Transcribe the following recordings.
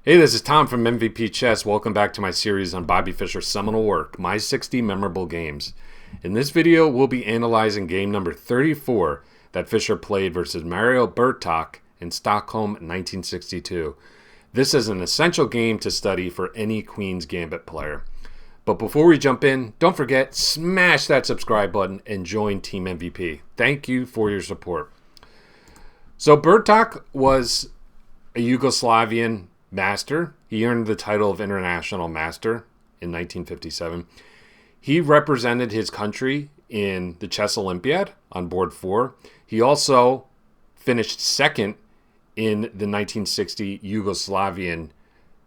Hey, this is Tom from MVP Chess. Welcome back to my series on Bobby Fischer's seminal work, My 60 Memorable Games. In this video, we'll be analyzing game number 34 that Fischer played versus Mario Bertok in Stockholm 1962. This is an essential game to study for any Queen's Gambit player. But before we jump in, don't forget, smash that subscribe button and join Team MVP. Thank you for your support. So Bertok was a Yugoslavian master. He earned the title of International Master in 1957. He represented his country in the Chess Olympiad on board 4. He also finished second in the 1960 Yugoslavian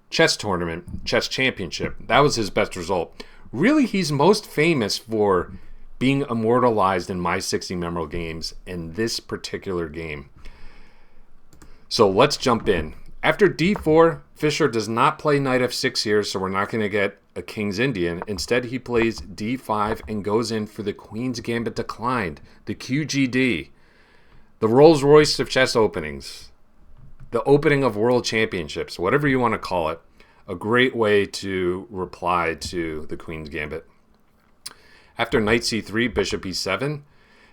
chess tournament, chess championship. That was his best result. Really, he's most famous for being immortalized in My 60 Memorable Games in this particular game. So let's jump in. After d4, Fischer does not play knight f6 here, so we're not going to get a King's Indian. Instead, he plays d5 and goes in for the Queen's Gambit declined, the QGD, the Rolls Royce of chess openings, the opening of world championships, whatever you want to call it. A great way to reply to the Queen's Gambit. After knight c3, bishop e7,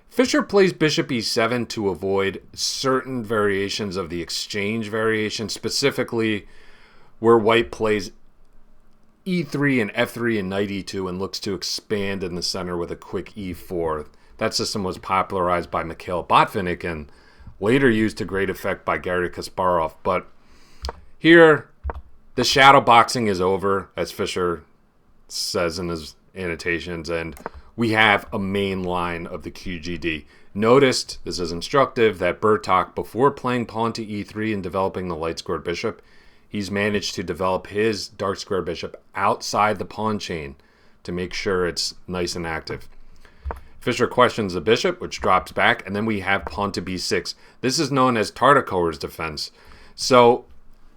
Fischer plays bishop e7 to avoid certain variations of the exchange variation, specifically where white plays e3 and f3 and knight e2 and looks to expand in the center with a quick e4. That system was popularized by Mikhail Botvinnik and later used to great effect by Garry Kasparov. But here, the shadow boxing is over, as Fischer says in his annotations, and we have a main line of the QGD. Notice, this is instructive, that Bertok, before playing pawn to e3 and developing the light squared bishop, he's managed to develop his dark squared bishop outside the pawn chain to make sure it's nice and active. Fischer questions the bishop, which drops back, and then we have pawn to b6. This is known as Tartakower's defense. So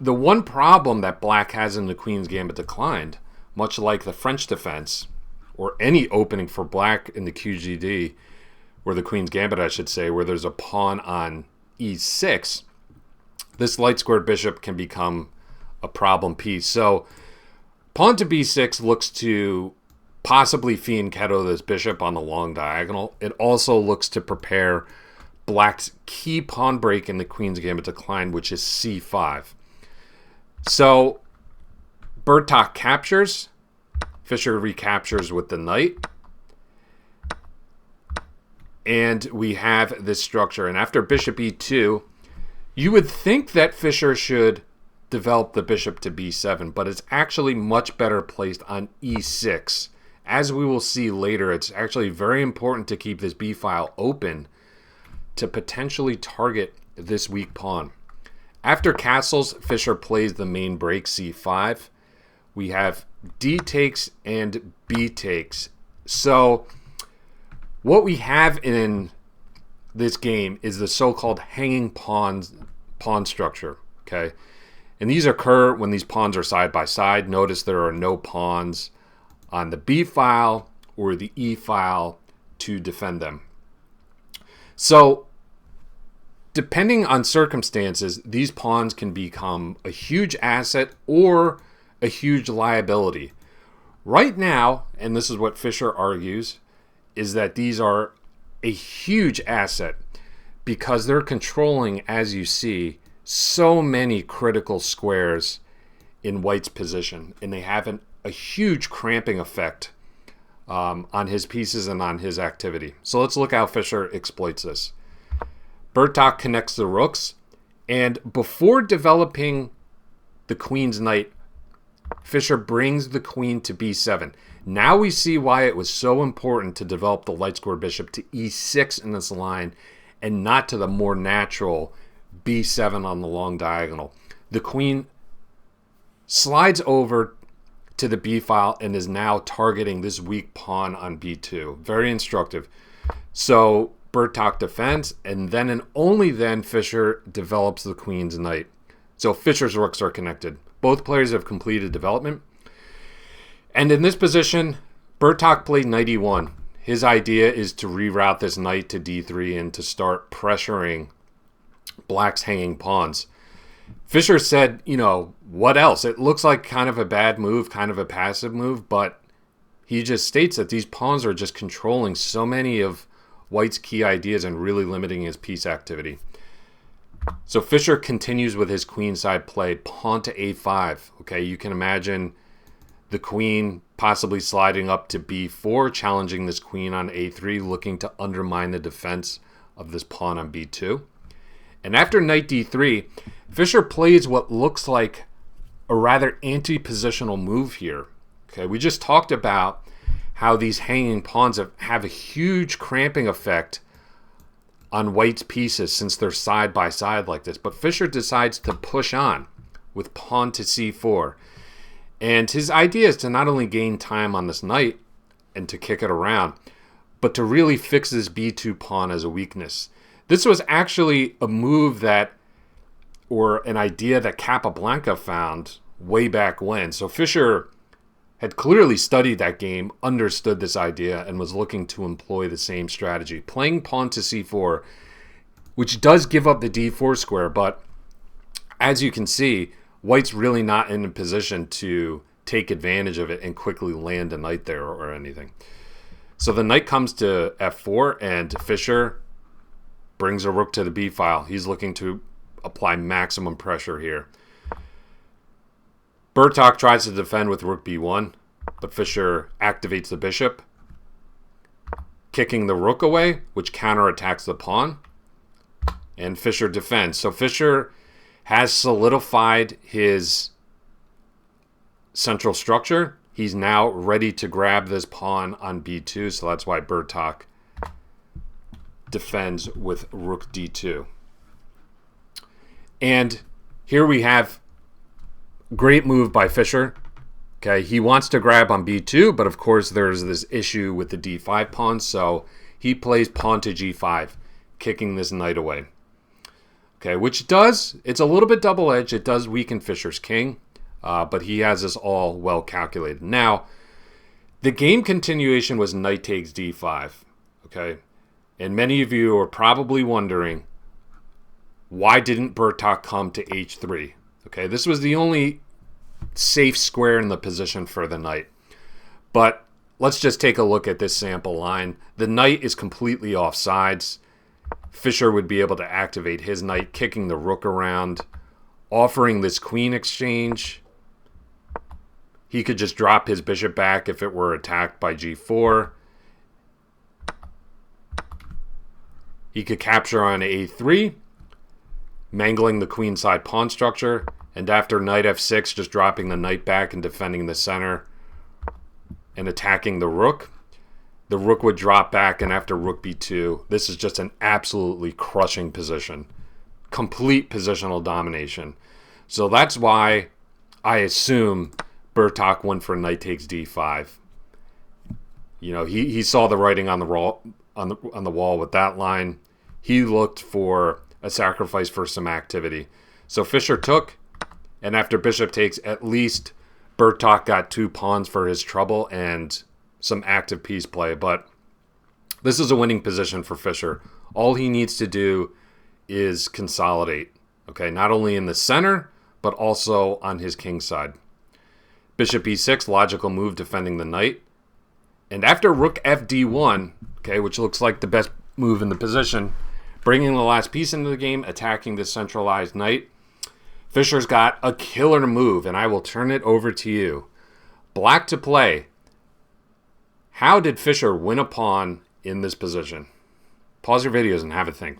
the one problem that black has in the Queen's Gambit declined, much like the French defense, or any opening for black in the QGD, or the Queen's Gambit, I should say, where there's a pawn on e6, this light squared bishop can become a problem piece. So pawn to b6 looks to possibly fianchetto this bishop on the long diagonal. It also looks to prepare black's key pawn break in the Queen's Gambit decline, which is c5. So Bertok captures. Fischer recaptures with the knight. And we have this structure. And after bishop e2, you would think that Fischer should develop the bishop to b7, but it's actually much better placed on e6. As we will see later, it's actually very important to keep this b file open to potentially target this weak pawn. After castles, Fischer plays the main break c5. We have d takes and b takes. So what we have in this game is the so-called hanging pawn structure. Okay, and these occur when these pawns are side by side. Notice there are no pawns on the b file or the e file to defend them. So depending on circumstances, these pawns can become a huge asset or a huge liability. Right now, and this is what Fischer argues, is that these are a huge asset because they're controlling, as you see, so many critical squares in white's position, and they have a huge cramping effect on his pieces and on his activity. So let's look how Fischer exploits this. Bertok connects the rooks, and before developing the queen's knight, Fischer brings the queen to b7. Now we see why it was so important to develop the light squared bishop to e6 in this line and not to the more natural b7 on the long diagonal. The queen slides over to the b file and is now targeting this weak pawn on b2. Very instructive. So Bertok defends, and then and only then Fischer develops the queen's knight. So Fischer's rooks are connected. Both players have completed development. And in this position, Bertok played knight e1. His idea is to reroute this knight to d3 and to start pressuring black's hanging pawns. Fischer said, what else? It looks like kind of a bad move, kind of a passive move, but he just states that these pawns are just controlling so many of White's key ideas and really limiting his piece activity. So Fischer continues with his queenside play, pawn to a5. Okay, you can imagine the queen possibly sliding up to b4, challenging this queen on a3, looking to undermine the defense of this pawn on b2. And after knight d3, Fischer plays what looks like a rather anti-positional move here. Okay, we just talked about how these hanging pawns have a huge cramping effect on White's pieces since they're side by side like this. But Fischer decides to push on with pawn to c4. And his idea is to not only gain time on this knight and to kick it around, but to really fix this b2 pawn as a weakness. This was actually a move that, or an idea that Capablanca found way back when. So Fischer had clearly studied that game, understood this idea, and was looking to employ the same strategy. Playing pawn to c4, which does give up the d4 square, but as you can see, White's really not in a position to take advantage of it and quickly land a knight there or anything. So the knight comes to f4, and Fischer brings a rook to the b file. He's looking to apply maximum pressure here. Bertok tries to defend with rook b1, but Fischer activates the bishop, kicking the rook away, which counterattacks the pawn, and Fischer defends. So Fischer has solidified his central structure. He's now ready to grab this pawn on b2, so that's why Bertok defends with rook d2. And here we have great move by Fischer. Okay, he wants to grab on b2, but of course there's this issue with the d5 pawn, so he plays pawn to g5, kicking this knight away. Okay, which does, it's a little bit double-edged. It does weaken Fischer's king, but he has this all well calculated. Now, the game continuation was knight takes d5, okay? And many of you are probably wondering, why didn't Bertok come to h3? Okay, this was the only safe square in the position for the knight. But let's just take a look at this sample line. The knight is completely off sides. Fischer would be able to activate his knight, kicking the rook around, offering this queen exchange. He could just drop his bishop back if it were attacked by g4. He could capture on a3, mangling the queenside pawn structure, and after knight f6, just dropping the knight back and defending the center and attacking the rook. The rook would drop back, and after rook b2, this is just an absolutely crushing position. Complete positional domination. So that's why I assume Bertok went for knight takes d5. You know, he saw the writing on the wall with that line. He looked for a sacrifice for some activity. So Fischer took, and after bishop takes, at least Bertok got 2 pawns for his trouble and some active piece play. But this is a winning position for Fischer. All he needs to do is consolidate. Okay, not only in the center, but also on his king side. Bishop e6, logical move defending the knight. And after rook fd1, okay, which looks like the best move in the position, bringing the last piece into the game, attacking the centralized knight, Fischer's got a killer move, and I will turn it over to you. Black to play. How did Fischer win a pawn in this position? Pause your videos and have a think.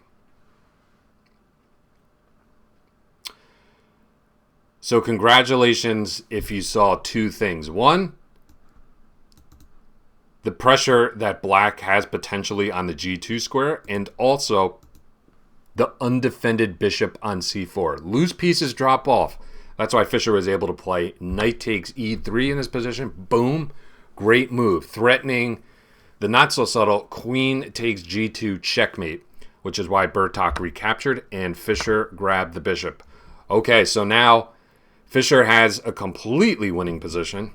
So congratulations if you saw 2 things. One, the pressure that black has potentially on the g2 square, and also the undefended bishop on c4. Loose pieces drop off. That's why Fischer was able to play knight takes e3 in this position. Boom. Great move. Threatening the not so subtle queen takes g2 checkmate, which is why Bertok recaptured and Fischer grabbed the bishop. Okay, so now Fischer has a completely winning position.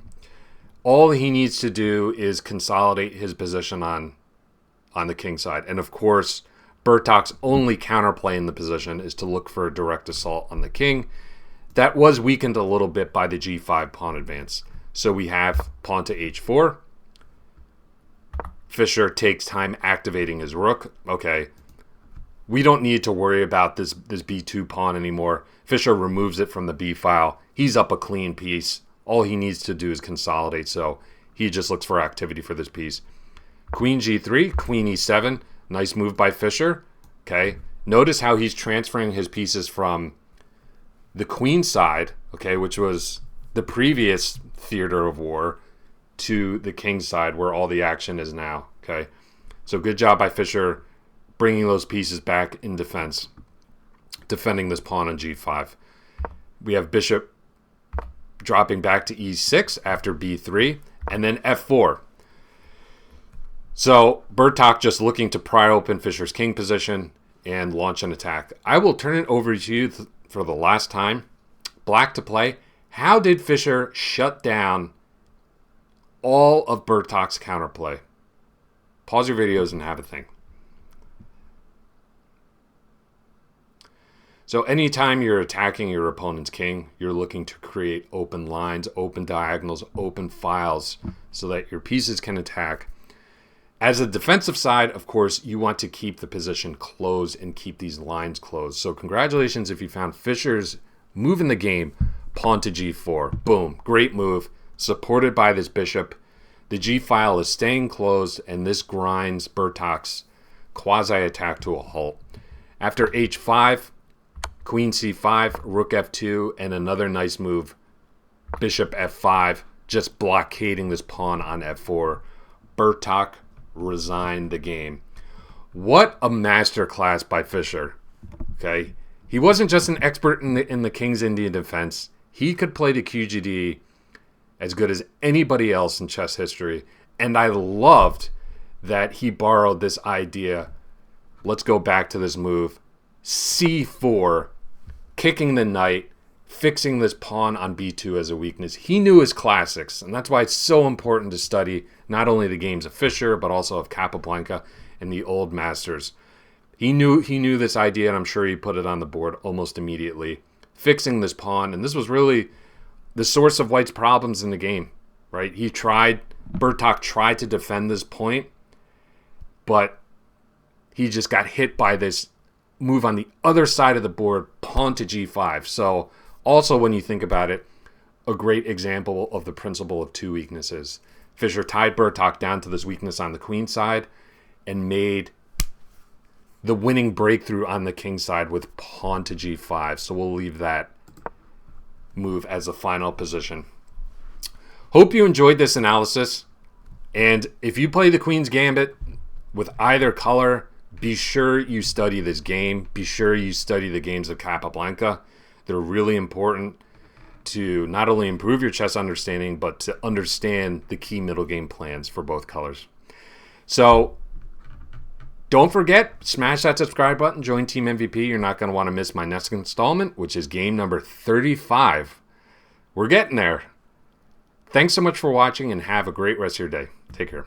All he needs to do is consolidate his position on the king side. And of course, Bertok's only counterplay in the position is to look for a direct assault on the king. that was weakened a little bit by the g5 pawn advance. So we have pawn to h4. Fischer takes time activating his rook. Okay, we don't need to worry about this b2 pawn anymore. Fischer removes it from the b file. He's up a clean piece. All he needs to do is consolidate, so he just looks for activity for this piece. Queen g3, queen e7. Nice move by Fischer. Okay, notice how he's transferring his pieces from the queen side, okay, which was the previous theater of war, to the king side where all the action is now. Okay, so good job by Fischer bringing those pieces back in defense, defending this pawn on g5. We have bishop dropping back to e6 after b3, and then f4. So Bertok just looking to pry open Fischer's king position and launch an attack. I will turn it over to you for the last time. Black to play. How did Fischer shut down all of Bertok's counterplay? Pause your videos and have a think. So anytime you're attacking your opponent's king, you're looking to create open lines, open diagonals, open files so that your pieces can attack. As a defensive side, of course, you want to keep the position closed and keep these lines closed. So congratulations if you found Fischer's move in the game, pawn to g4. Boom, great move, supported by this bishop. The g file is staying closed, and this grinds Bertok's quasi-attack to a halt. After h5, queen c5, rook f2, and another nice move, bishop f5, just blockading this pawn on f4. Bertok resigned the game. What a masterclass by Fischer. Okay, he wasn't just an expert in the King's Indian defense. He could play the QGD as good as anybody else in chess history, and I loved that he borrowed this idea. Let's go back to this move, c4, kicking the knight, fixing this pawn on b2 as a weakness. He knew his classics, and that's why it's so important to study not only the games of Fischer, but also of Capablanca and the old masters. He knew this idea, and I'm sure he put it on the board almost immediately, fixing this pawn. And this was really the source of White's problems in the game, right? Bertok tried to defend this point, but he just got hit by this move on the other side of the board, pawn to g5. So also, when you think about it, a great example of the principle of two weaknesses. Fischer tied Bertok down to this weakness on the queen side and made the winning breakthrough on the king side with pawn to g5. So we'll leave that move as a final position. Hope you enjoyed this analysis. And if you play the Queen's Gambit with either color, be sure you study this game. Be sure you study the games of Capablanca. They're really important to not only improve your chess understanding, but to understand the key middle game plans for both colors. So don't forget, smash that subscribe button, join Team MVP. You're not going to want to miss my next installment, which is game number 35. We're getting there. Thanks so much for watching, and have a great rest of your day. Take care.